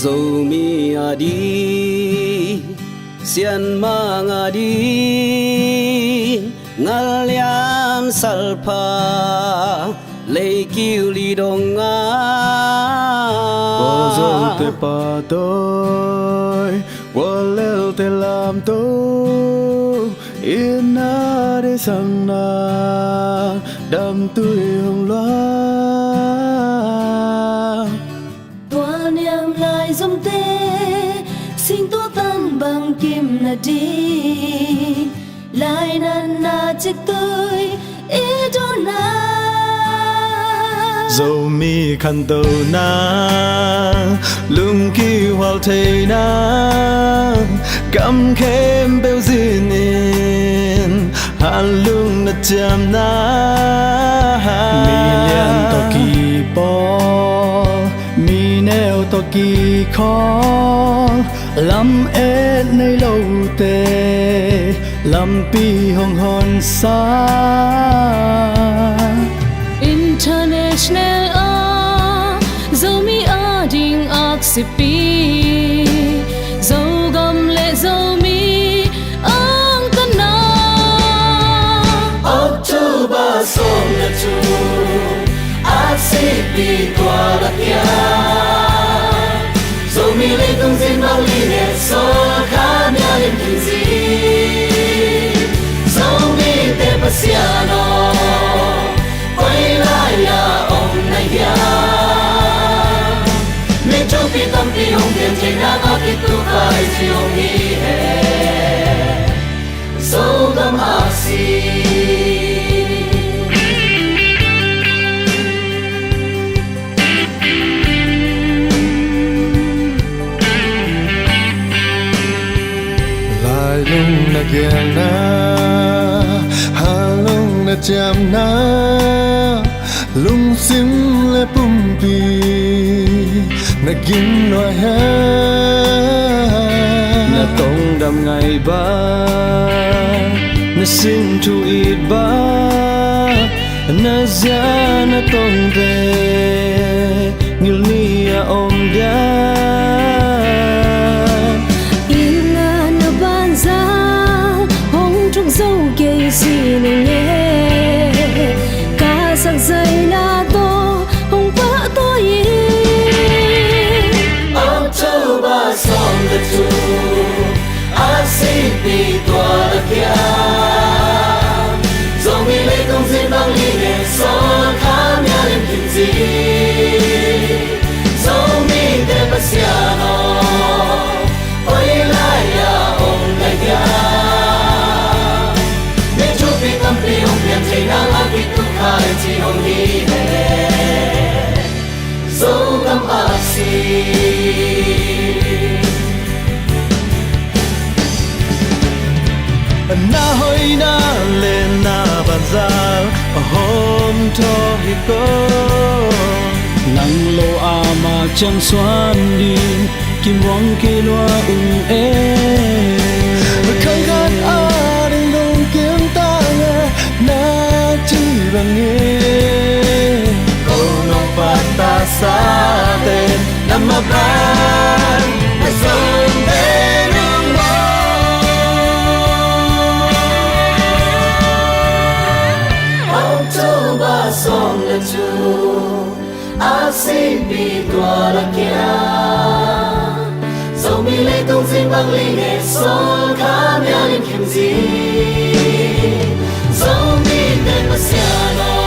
dầu mi à đi xiên mang à đi ngã liam salpa lấy kêu li đông á bỏ dầu te pa tôi bỏ leo te làm tôi yên na để sang na đam tươi hồng loa qua niệm lại dòng tê xin tố tan bằng kim là đi lại nan na chiếc tôi ý đồ na dầu mi khăn tàu na lung kỳ hoa thầy na cắm khem bêu dinh in han lung na chạm na mi liên to kỳ bò mi neo to kỳ khó lắm ết nơi lâu tê lắm pi hồng hòn xa International dấu mi ding oxypi dấu gom lệ dấu mi ang kana October song na tu oxypi tua la kia dấu mi lấy tung zin bao li nè so khá mía lên kinh gì dấu mi te pasiano quay lại ya ông này ya nên trong khi tâm khi hồng tiền trên đã có kết tu phải chỉ hồng nghĩ hè dấu tâm ác si lại lung na kiang na ha lung na chạm na lung sim le pum pi na gin no ha na tong đam ngày ba na sim tu it ba na za na tong de ngil ni a om dia dấu gây gì nè cả sang dây na to không vỡ tôi October song the two I see be tua la kia dầu mi lấy công zin bang li nè so khá mía lên kinh gì dầu mi te pasiano quay lại ya ông này kia khai chỉ hồng đi hè dấu găm ác si na hoi na lên na bàn ra hôm thọ hi có nang lo ama chang xoan đi kim wang ke loa e khang khát a đừng đông kiếm ta nghe na chỉ bằng nghe câu nong pata sa tên nam ma ban na song de nong mo October song la tu I see be tua la kia dầu mi lấy tung zin bang li nè so khá mía lên kim gì dấu mi te pasiano